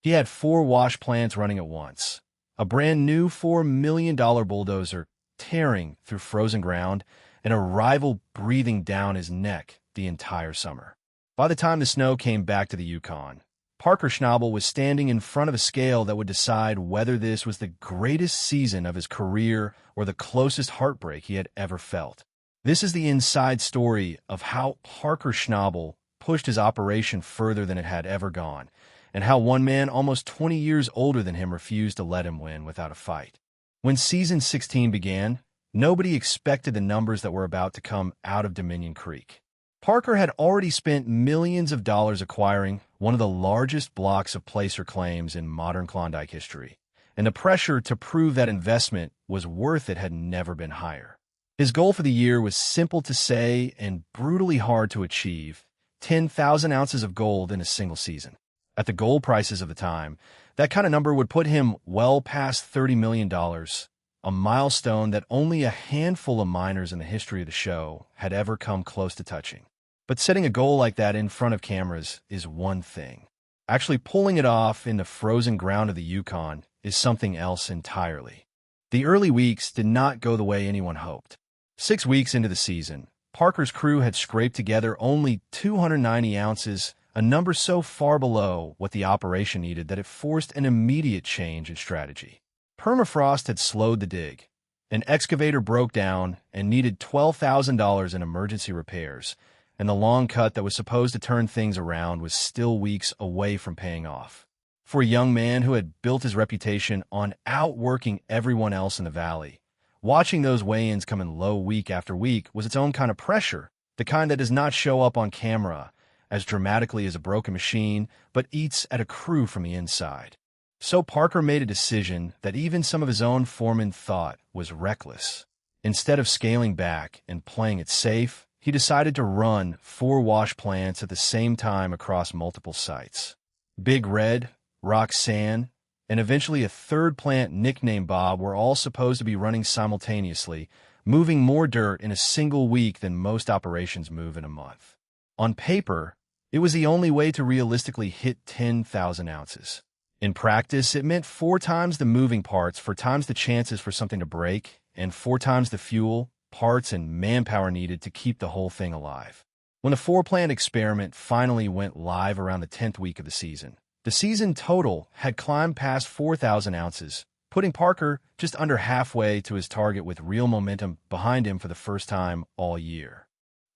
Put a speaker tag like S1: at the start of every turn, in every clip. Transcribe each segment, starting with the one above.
S1: He had 4 wash plants running at once, a brand new $4 million bulldozer tearing through frozen ground, and a rival breathing down his neck the entire summer. By the time the snow came back to the Yukon, Parker Schnabel was standing in front of a scale that would decide whether this was the greatest season of his career or the closest heartbreak he had ever felt. This is the inside story of how Parker Schnabel pushed his operation further than it had ever gone, and how one man almost 20 years older than him refused to let him win without a fight. When season 16 began, nobody expected the numbers that were about to come out of Dominion Creek. Parker had already spent millions of dollars acquiring one of the largest blocks of placer claims in modern Klondike history, and the pressure to prove that investment was worth it had never been higher. His goal for the year was simple to say and brutally hard to achieve: 10,000 ounces of gold in a single season. At the gold prices of the time, that kind of number would put him well past $30 million, a milestone that only a handful of miners in the history of the show had ever come close to touching. But setting a goal like that in front of cameras is one thing. Actually pulling it off in the frozen ground of the Yukon is something else entirely. The early weeks did not go the way anyone hoped. 6 weeks into the season, Parker's crew had scraped together only 290 ounces, a number so far below what the operation needed that it forced an immediate change in strategy. Permafrost had slowed the dig. An excavator broke down and needed $12,000 in emergency repairs, and the long cut that was supposed to turn things around was still weeks away from paying off. For a young man who had built his reputation on outworking everyone else in the valley, watching those weigh-ins come in low week after week was its own kind of pressure, the kind that does not show up on camera as dramatically as a broken machine, but eats at a crew from the inside. So Parker made a decision that even some of his own foremen thought was reckless. Instead of scaling back and playing it safe, he decided to run 4 wash plants at the same time across multiple sites. Big Red, Roxanne, and eventually a third plant nicknamed Bob were all supposed to be running simultaneously, moving more dirt in a single week than most operations move in a month. On paper, it was the only way to realistically hit 10,000 ounces. In practice, it meant 4 times the moving parts, 4 times the chances for something to break, and 4 times the fuel, parts, and manpower needed to keep the whole thing alive. When the 4-plant experiment finally went live around the 10th week of the season total had climbed past 4,000 ounces, putting Parker just under halfway to his target with real momentum behind him for the first time all year.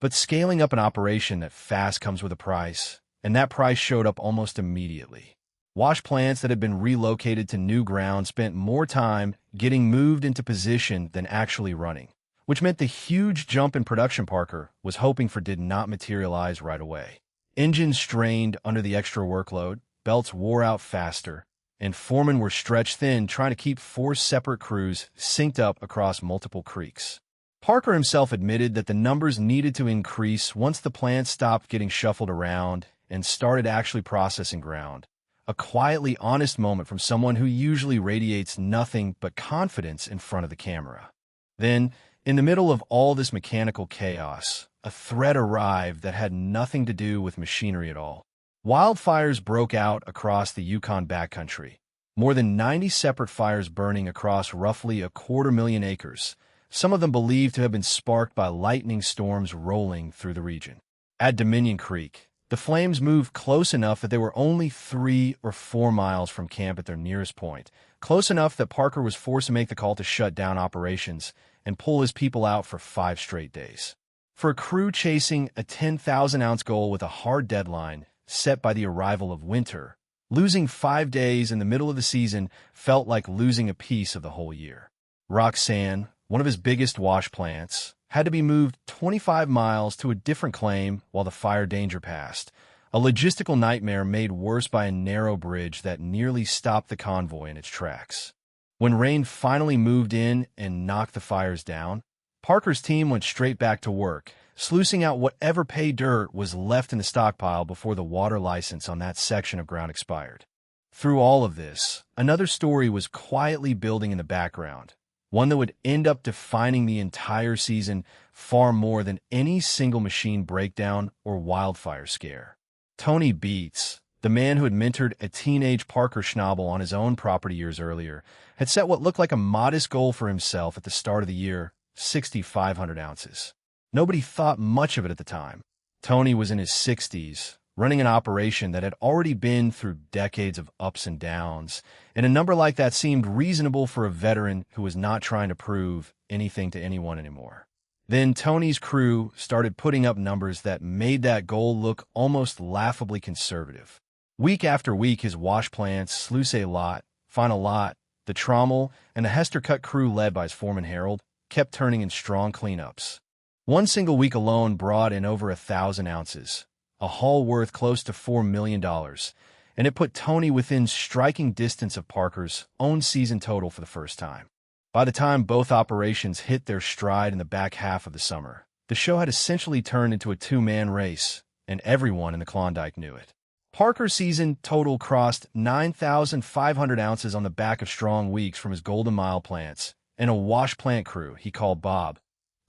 S1: But scaling up an operation that fast comes with a price, and that price showed up almost immediately. Wash plants that had been relocated to new ground spent more time getting moved into position than actually running, which meant the huge jump in production Parker was hoping for did not materialize right away. Engines strained under the extra workload, belts wore out faster, and foremen were stretched thin trying to keep 4 separate crews synced up across multiple creeks. Parker himself admitted that the numbers needed to increase once the plant stopped getting shuffled around and started actually processing ground. A quietly honest moment from someone who usually radiates nothing but confidence in front of the camera. Then, in the middle of all this mechanical chaos, a threat arrived that had nothing to do with machinery at all. Wildfires broke out across the Yukon backcountry, more than 90 separate fires burning across roughly 250,000 acres, some of them believed to have been sparked by lightning storms rolling through the region. At Dominion Creek, the flames moved close enough that they were only 3 or 4 miles from camp at their nearest point, close enough that Parker was forced to make the call to shut down operations and pull his people out for 5 straight days. For a crew chasing a 10,000-ounce goal with a hard deadline set by the arrival of winter, losing 5 days in the middle of the season felt like losing a piece of the whole year. Roxanne, one of his biggest wash plants, had to be moved 25 miles to a different claim while the fire danger passed, a logistical nightmare made worse by a narrow bridge that nearly stopped the convoy in its tracks. When rain finally moved in and knocked the fires down, Parker's team went straight back to work, sluicing out whatever pay dirt was left in the stockpile before the water license on that section of ground expired. Through all of this, another story was quietly building in the background, one that would end up defining the entire season far more than any single machine breakdown or wildfire scare. Tony Beets, The man who had mentored a teenage Parker Schnabel on his own property years earlier had set what looked like a modest goal for himself at the start of the year, 6,500 ounces. Nobody thought much of it at the time. Tony was in his 60s, running an operation that had already been through decades of ups and downs, and a number like that seemed reasonable for a veteran who was not trying to prove anything to anyone anymore. Then Tony's crew started putting up numbers that made that goal look almost laughably conservative. Week after week, his wash plants, sluice lot, final lot, the trommel, and the Hester Cut crew led by his foreman Harold kept turning in strong cleanups. One single week alone brought in over 1,000 ounces, a haul worth close to $4 million, and it put Tony within striking distance of Parker's own season total for the first time. By the time both operations hit their stride in the back half of the summer, the show had essentially turned into a two-man race, and everyone in the Klondike knew it. Parker's season total crossed 9,500 ounces on the back of strong weeks from his Golden Mile plants and a wash plant crew he called Bob,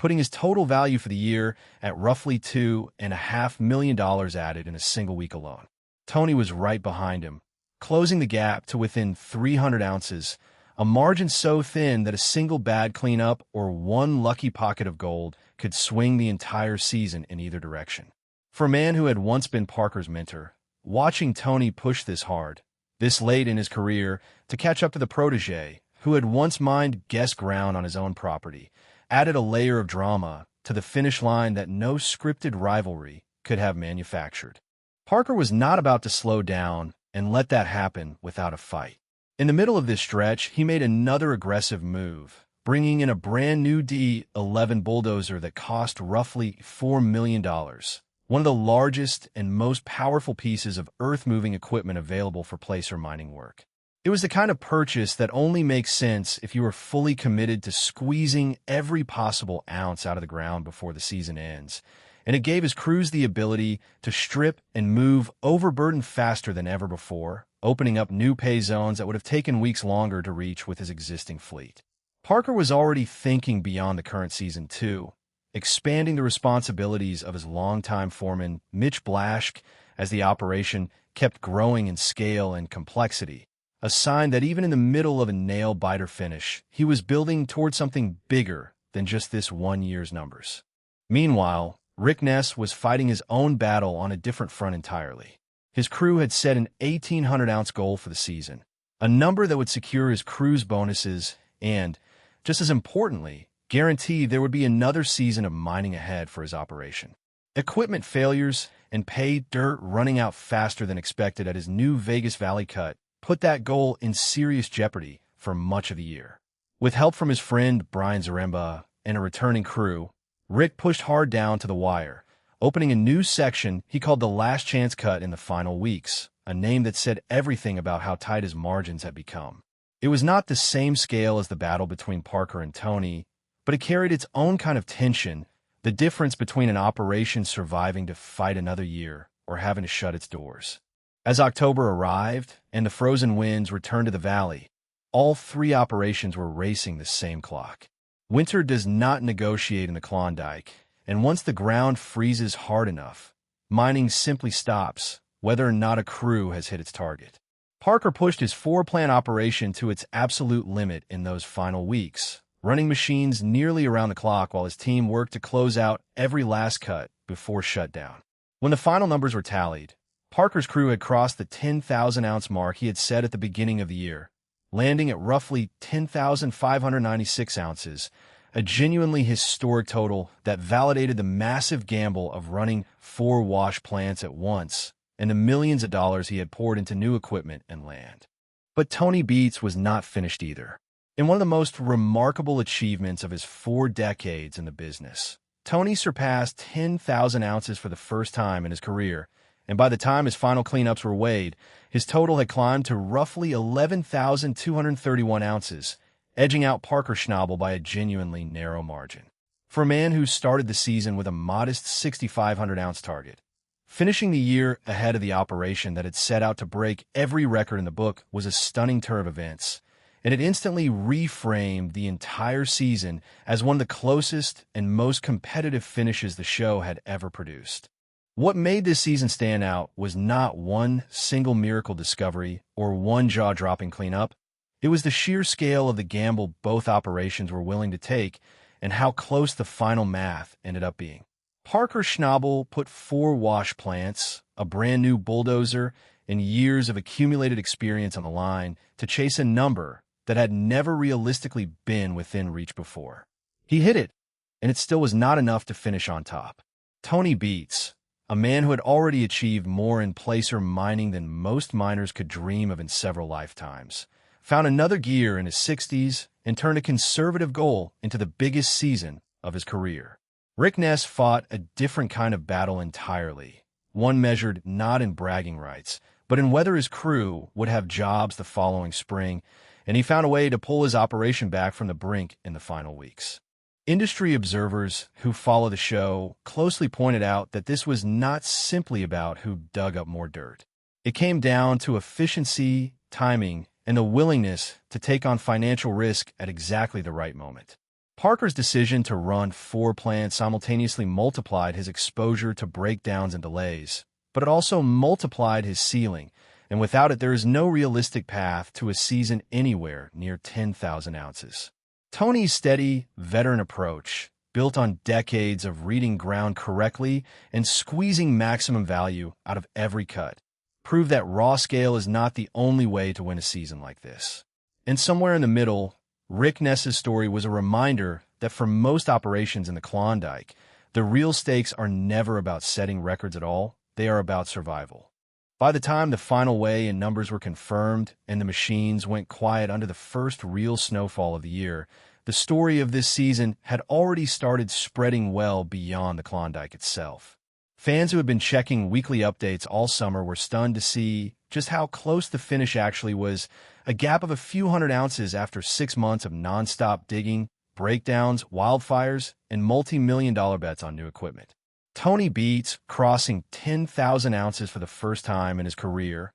S1: putting his total value for the year at roughly $2.5 million added in a single week alone. Tony was right behind him, closing the gap to within 300 ounces, a margin so thin that a single bad cleanup or one lucky pocket of gold could swing the entire season in either direction. For a man who had once been Parker's mentor, watching Tony push this hard, this late in his career, to catch up to the protege, who had once mined guest ground on his own property, added a layer of drama to the finish line that no scripted rivalry could have manufactured. Parker was not about to slow down and let that happen without a fight. In the middle of this stretch, he made another aggressive move, bringing in a brand new D11 bulldozer that cost roughly $4 million, one of the largest and most powerful pieces of earth-moving equipment available for placer mining work. It was the kind of purchase that only makes sense if you were fully committed to squeezing every possible ounce out of the ground before the season ends, and it gave his crews the ability to strip and move overburden faster than ever before, opening up new pay zones that would have taken weeks longer to reach with his existing fleet. Parker was already thinking beyond the current season, too, expanding the responsibilities of his longtime foreman, Mitch Blaschk, as the operation kept growing in scale and complexity, a sign that even in the middle of a nail-biter finish, he was building towards something bigger than just this one year's numbers. Meanwhile, Rick Ness was fighting his own battle on a different front entirely. His crew had set an 1,800-ounce goal for the season, a number that would secure his crew's bonuses and, just as importantly, guarantee there would be another season of mining ahead for his operation. Equipment failures and pay dirt running out faster than expected at his new Vegas Valley cut put that goal in serious jeopardy for much of the year. With help from his friend Brian Zaremba and a returning crew, Rick pushed hard down to the wire, opening a new section he called the Last Chance Cut in the final weeks, a name that said everything about how tight his margins had become. It was not the same scale as the battle between Parker and Tony, but it carried its own kind of tension, the difference between an operation surviving to fight another year or having to shut its doors. As October arrived and the frozen winds returned to the valley, all three operations were racing the same clock. Winter does not negotiate in the Klondike, and once the ground freezes hard enough, mining simply stops, whether or not a crew has hit its target. Parker pushed his four-plant operation to its absolute limit in those final weeks, running machines nearly around the clock while his team worked to close out every last cut before shutdown. When the final numbers were tallied, Parker's crew had crossed the 10,000-ounce mark he had set at the beginning of the year, landing at roughly 10,596 ounces, a genuinely historic total that validated the massive gamble of running 4 wash plants at once and the millions of dollars he had poured into new equipment and land. But Tony Beets was not finished either. In one of the most remarkable achievements of his 4 decades in the business, Tony surpassed 10,000 ounces for the first time in his career, and by the time his final cleanups were weighed, his total had climbed to roughly 11,231 ounces, edging out Parker Schnabel by a genuinely narrow margin. For a man who started the season with a modest 6,500-ounce target, finishing the year ahead of the operation that had set out to break every record in the book was a stunning turn of events, and it instantly reframed the entire season as one of the closest and most competitive finishes the show had ever produced. What made this season stand out was not one single miracle discovery or one jaw-dropping cleanup. It was the sheer scale of the gamble both operations were willing to take and how close the final math ended up being. Parker Schnabel put 4 wash plants, a brand new bulldozer, and years of accumulated experience on the line to chase a number that had never realistically been within reach before. He hit it, and it still was not enough to finish on top. Tony Beets, a man who had already achieved more in placer mining than most miners could dream of in several lifetimes, found another gear in his 60s and turned a conservative goal into the biggest season of his career. Ness fought a different kind of battle entirely, one measured not in bragging rights, but in whether his crew would have jobs the following spring, and he found a way to pull his operation back from the brink in the final weeks. Industry observers who follow the show closely pointed out that this was not simply about who dug up more dirt. It came down to efficiency, timing, and the willingness to take on financial risk at exactly the right moment. Parker's decision to run 4 plants simultaneously multiplied his exposure to breakdowns and delays, but it also multiplied his ceiling, and without it there is no realistic path to a season anywhere near 10,000 ounces. Tony's steady, veteran approach, built on decades of reading ground correctly and squeezing maximum value out of every cut, proved that raw scale is not the only way to win a season like this. And somewhere in the middle, Ness's story was a reminder that for most operations in the Klondike, the real stakes are never about setting records at all, they are about survival. By the time the final weigh and numbers were confirmed and the machines went quiet under the first real snowfall of the year, the story of this season had already started spreading well beyond the Klondike itself. Fans who had been checking weekly updates all summer were stunned to see just how close the finish actually was, a gap of a few hundred ounces after 6 months of nonstop digging, breakdowns, wildfires, and multi-million-dollar bets on new equipment. Tony Beets, crossing 10,000 ounces for the first time in his career,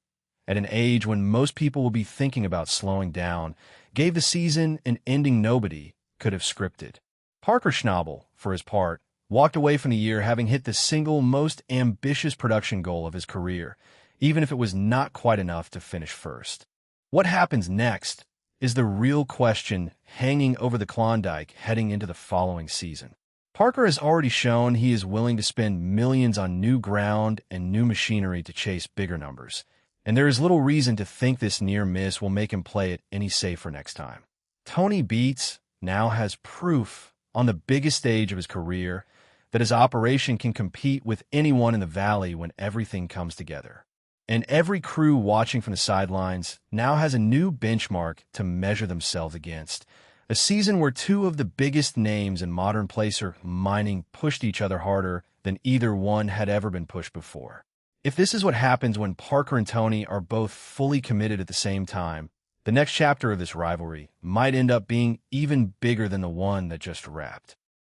S1: at an age when most people will be thinking about slowing down, gave the season an ending nobody could have scripted. Parker Schnabel, for his part, walked away from the year having hit the single most ambitious production goal of his career, even if it was not quite enough to finish first. What happens next is the real question hanging over the Klondike heading into the following season. Parker has already shown he is willing to spend millions on new ground and new machinery to chase bigger numbers, and there is little reason to think this near miss will make him play it any safer next time. Tony Beets now has proof on the biggest stage of his career that his operation can compete with anyone in the valley when everything comes together. And every crew watching from the sidelines now has a new benchmark to measure themselves against. A season where 2 of the biggest names in modern placer mining pushed each other harder than either one had ever been pushed before. If this is what happens when Parker and Tony are both fully committed at the same time, the next chapter of this rivalry might end up being even bigger than the one that just wrapped.